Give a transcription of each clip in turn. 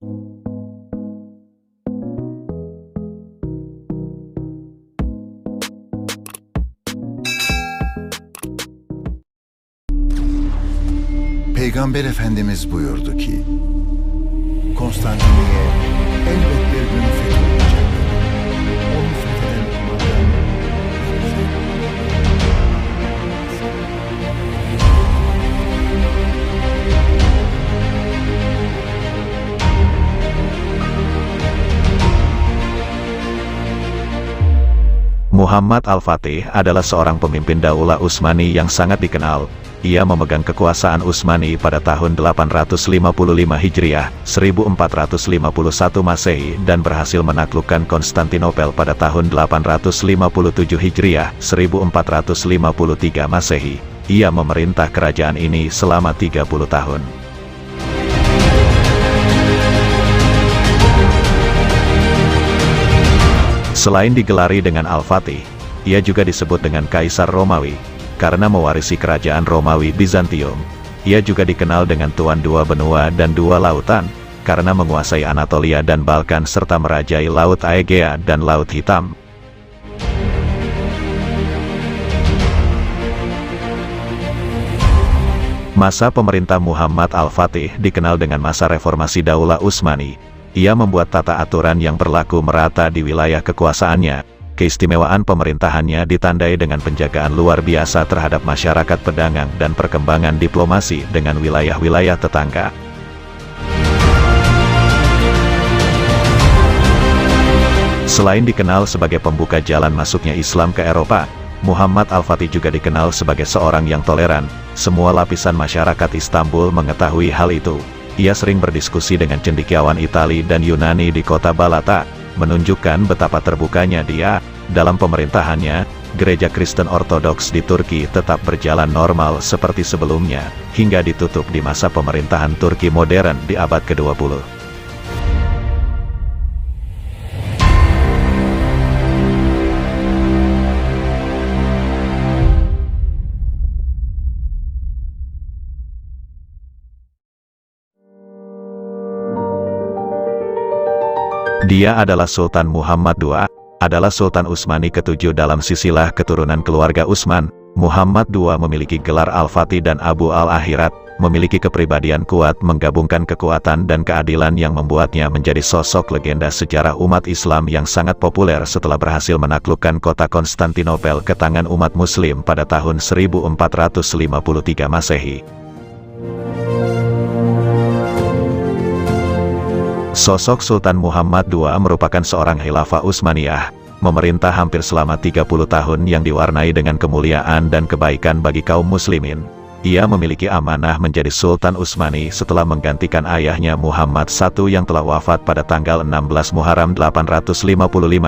Peygamber Efendimiz buyurdu ki, Konstantiniye elbet bir gün fethedilecektir. Onu fetheden kumandan Muhammad Al-Fatih adalah seorang pemimpin Daulah Utsmani yang sangat dikenal. Ia memegang kekuasaan Utsmani pada tahun 855 Hijriah, 1451 Masehi dan berhasil menaklukkan Konstantinopel pada tahun 857 Hijriah, 1453 Masehi. Ia memerintah kerajaan ini selama 30 tahun. Selain digelari dengan Al-Fatih, ia juga disebut dengan Kaisar Romawi, karena mewarisi kerajaan Romawi Bizantium. Ia juga dikenal dengan Tuan Dua Benua dan Dua Lautan, karena menguasai Anatolia dan Balkan serta merajai Laut Aegea dan Laut Hitam. Masa pemerintah Muhammad Al-Fatih dikenal dengan masa reformasi Daulah Utsmani. Ia membuat tata aturan yang berlaku merata di wilayah kekuasaannya. Keistimewaan pemerintahannya ditandai dengan penjagaan luar biasa terhadap masyarakat pedagang dan perkembangan diplomasi dengan wilayah-wilayah tetangga. Selain dikenal sebagai pembuka jalan masuknya Islam ke Eropa, Muhammad Al-Fatih juga dikenal sebagai seorang yang toleran. Semua lapisan masyarakat Istanbul mengetahui hal itu. Ia sering berdiskusi dengan cendekiawan Italia dan Yunani di kota Balata, menunjukkan betapa terbukanya dia. Dalam pemerintahannya, gereja Kristen Ortodoks di Turki tetap berjalan normal seperti sebelumnya, hingga ditutup di masa pemerintahan Turki modern di abad ke-20. Dia adalah Sultan Muhammad II, adalah Sultan Utsmani ke-7 dalam silsilah keturunan keluarga Utsman. Muhammad II memiliki gelar Al-Fatih dan Abu Al-Akhirat, memiliki kepribadian kuat menggabungkan kekuatan dan keadilan yang membuatnya menjadi sosok legenda sejarah umat Islam yang sangat populer setelah berhasil menaklukkan kota Konstantinopel ke tangan umat Muslim pada tahun 1453 Masehi. Sosok Sultan Muhammad II merupakan seorang khilafah Utsmaniyah, memerintah hampir selama 30 tahun yang diwarnai dengan kemuliaan dan kebaikan bagi kaum muslimin. Ia memiliki amanah menjadi Sultan Utsmani setelah menggantikan ayahnya Muhammad I yang telah wafat pada tanggal 16 Muharram 855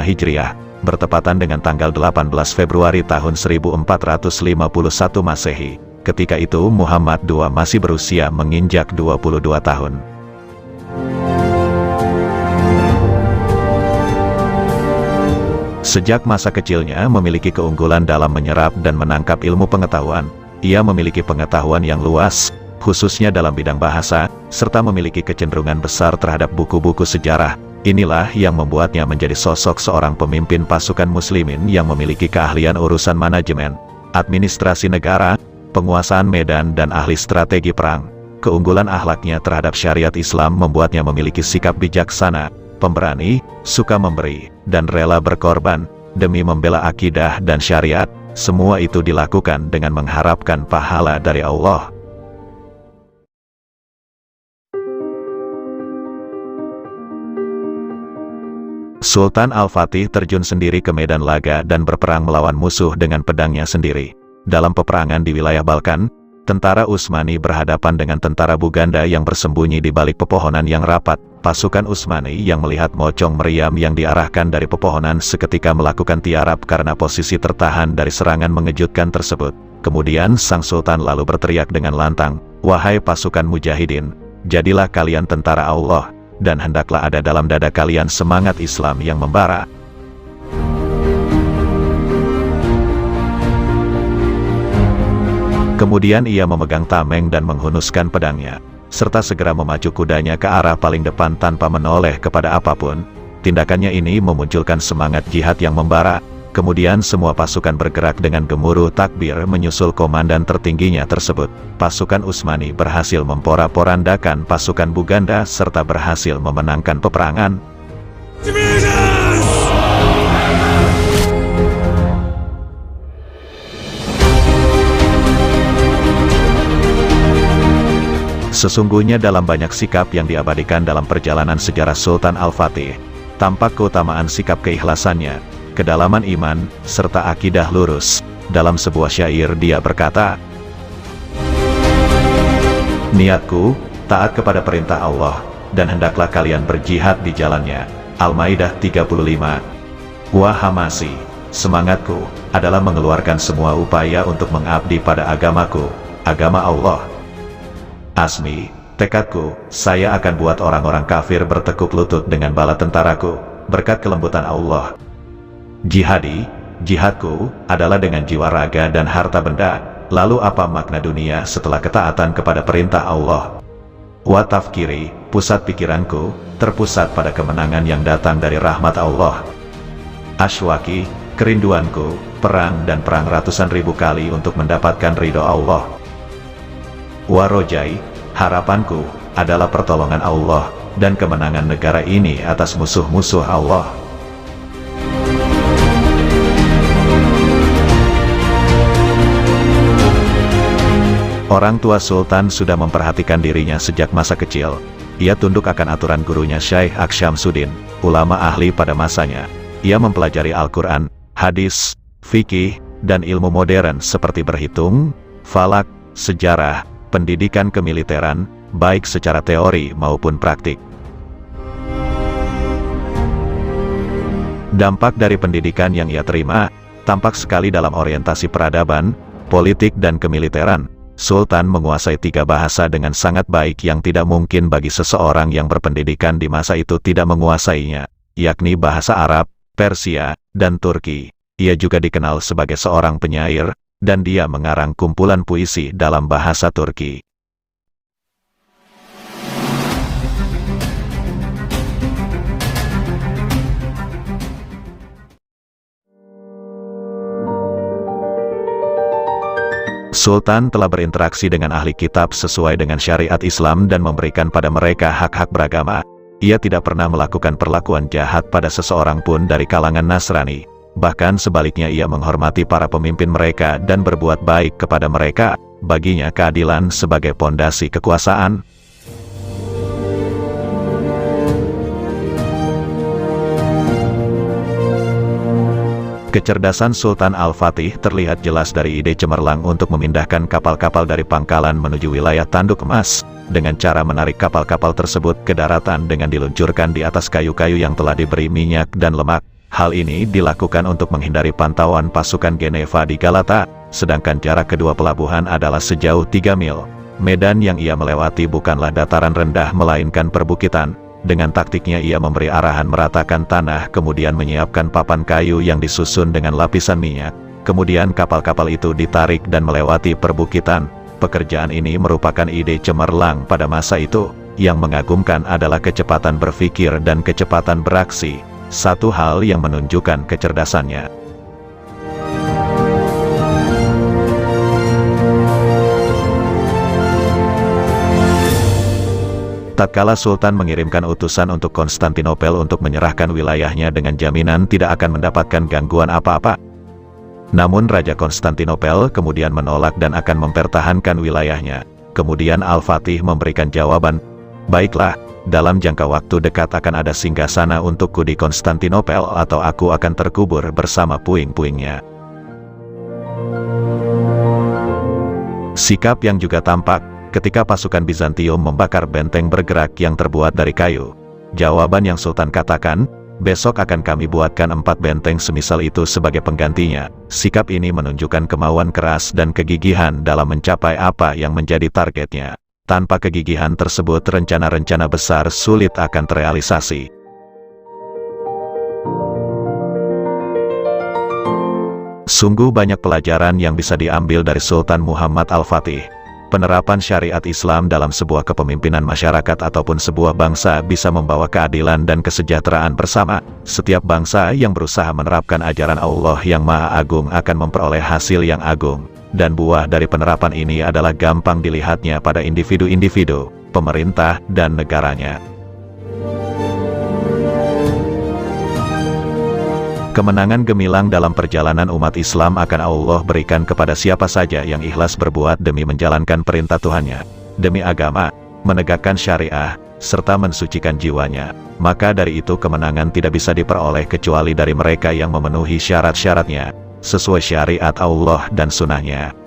Hijriah, bertepatan dengan tanggal 18 Februari tahun 1451 Masehi. Ketika itu Muhammad II masih berusia menginjak 22 tahun. Sejak masa kecilnya memiliki keunggulan dalam menyerap dan menangkap ilmu pengetahuan. Ia memiliki pengetahuan yang luas, khususnya dalam bidang bahasa, serta memiliki kecenderungan besar terhadap buku-buku sejarah. Inilah yang membuatnya menjadi sosok seorang pemimpin pasukan muslimin yang memiliki keahlian urusan manajemen, administrasi negara, penguasaan medan dan ahli strategi perang. Keunggulan akhlaknya terhadap syariat Islam membuatnya memiliki sikap bijaksana, pemberani, suka memberi, dan rela berkorban, demi membela akidah dan syariat. Semua itu dilakukan dengan mengharapkan pahala dari Allah. Sultan Al-Fatih terjun sendiri ke medan laga dan berperang melawan musuh dengan pedangnya sendiri. Dalam peperangan di wilayah Balkan, tentara Utsmani berhadapan dengan tentara Buganda yang bersembunyi di balik pepohonan yang rapat. Pasukan Utsmani yang melihat mocong meriam yang diarahkan dari pepohonan seketika melakukan tiarap karena posisi tertahan dari serangan mengejutkan tersebut. Kemudian sang sultan lalu berteriak dengan lantang, "Wahai pasukan mujahidin, jadilah kalian tentara Allah, dan hendaklah ada dalam dada kalian semangat Islam yang membara." Kemudian ia memegang tameng dan menghunuskan pedangnya. serta segera memacu kudanya ke arah paling depan tanpa menoleh kepada apapun. Tindakannya ini memunculkan semangat jihad yang membara. Kemudian semua pasukan bergerak dengan gemuruh takbir menyusul komandan tertingginya tersebut. Pasukan Utsmani berhasil memporak-porandakan pasukan Buganda serta berhasil memenangkan peperangan. Sesungguhnya dalam banyak sikap yang diabadikan dalam perjalanan sejarah Sultan Al-Fatih, tampak keutamaan sikap keikhlasannya, kedalaman iman, serta akidah lurus. Dalam sebuah syair dia berkata, "Niatku, taat kepada perintah Allah, dan hendaklah kalian berjihad di jalannya." Al-Maidah 35. Wah Hamasi, semangatku adalah mengeluarkan semua upaya untuk mengabdi pada agamaku, agama Allah. Asmi, tekadku, saya akan buat orang-orang kafir bertekuk lutut dengan bala tentaraku, berkat kelembutan Allah. Jihadi, jihadku, adalah dengan jiwa raga dan harta benda. Lalu apa makna dunia setelah ketaatan kepada perintah Allah? Wa tafkiri, pusat pikiranku, terpusat pada kemenangan yang datang dari rahmat Allah. Ashwaki, kerinduanku, perang dan perang ratusan ribu kali untuk mendapatkan ridho Allah. Warojai, harapanku, adalah pertolongan Allah, dan kemenangan negara ini atas musuh-musuh Allah. Orang tua Sultan sudah memperhatikan dirinya sejak masa kecil. Ia tunduk akan aturan gurunya Syekh Aksyamsuddin, ulama ahli pada masanya. Ia mempelajari Al-Quran, hadis, fikih, dan ilmu modern seperti berhitung, falak, sejarah, pendidikan kemiliteran, baik secara teori maupun praktik. Dampak dari pendidikan yang ia terima, tampak sekali dalam orientasi peradaban, politik dan kemiliteran. Sultan menguasai 3 bahasa dengan sangat baik yang tidak mungkin bagi seseorang yang berpendidikan di masa itu tidak menguasainya, yakni bahasa Arab, Persia, dan Turki. Ia juga dikenal sebagai seorang penyair, dan dia mengarang kumpulan puisi dalam bahasa Turki. Sultan telah berinteraksi dengan ahli kitab sesuai dengan syariat Islam dan memberikan pada mereka hak-hak beragama. Ia tidak pernah melakukan perlakuan jahat pada seseorang pun dari kalangan Nasrani. Bahkan sebaliknya ia menghormati para pemimpin mereka dan berbuat baik kepada mereka. Baginya keadilan sebagai pondasi kekuasaan. Kecerdasan Sultan Al-Fatih terlihat jelas dari ide cemerlang untuk memindahkan kapal-kapal dari pangkalan menuju wilayah tanduk emas, dengan cara menarik kapal-kapal tersebut ke daratan dengan diluncurkan di atas kayu-kayu yang telah diberi minyak dan lemak. Hal ini dilakukan untuk menghindari pantauan pasukan Geneva di Galata, sedangkan jarak kedua pelabuhan adalah sejauh 3 mil. Medan yang ia melewati bukanlah dataran rendah melainkan perbukitan. Dengan taktiknya ia memberi arahan meratakan tanah kemudian menyiapkan papan kayu yang disusun dengan lapisan minyak. Kemudian kapal-kapal itu ditarik dan melewati perbukitan. Pekerjaan ini merupakan ide cemerlang pada masa itu. Yang mengagumkan adalah kecepatan berpikir dan kecepatan beraksi. Satu hal yang menunjukkan kecerdasannya. Tatkala Sultan mengirimkan utusan untuk Konstantinopel untuk menyerahkan wilayahnya dengan jaminan tidak akan mendapatkan gangguan apa-apa. Namun Raja Konstantinopel kemudian menolak dan akan mempertahankan wilayahnya. Kemudian Al-Fatih memberikan jawaban, "Baiklah, dalam jangka waktu dekat akan ada singgasana untukku di Konstantinopel atau aku akan terkubur bersama puing-puingnya." Sikap yang juga tampak ketika pasukan Bizantium membakar benteng bergerak yang terbuat dari kayu. Jawaban yang Sultan katakan, "Besok akan kami buatkan 4 benteng semisal itu sebagai penggantinya." Sikap ini menunjukkan kemauan keras dan kegigihan dalam mencapai apa yang menjadi targetnya. Tanpa kegigihan tersebut rencana-rencana besar sulit akan terrealisasi. Sungguh banyak pelajaran yang bisa diambil dari Sultan Muhammad Al-Fatih. Penerapan syariat Islam dalam sebuah kepemimpinan masyarakat ataupun sebuah bangsa bisa membawa keadilan dan kesejahteraan bersama. Setiap bangsa yang berusaha menerapkan ajaran Allah yang Maha Agung akan memperoleh hasil yang agung. Dan buah dari penerapan ini adalah gampang dilihatnya pada individu-individu, pemerintah, dan negaranya. Kemenangan gemilang dalam perjalanan umat Islam akan Allah berikan kepada siapa saja yang ikhlas berbuat demi menjalankan perintah Tuhannya, demi agama, menegakkan syariah, serta mensucikan jiwanya. Maka dari itu kemenangan tidak bisa diperoleh kecuali dari mereka yang memenuhi syarat-syaratnya, sesuai syariat Allah dan sunnahnya.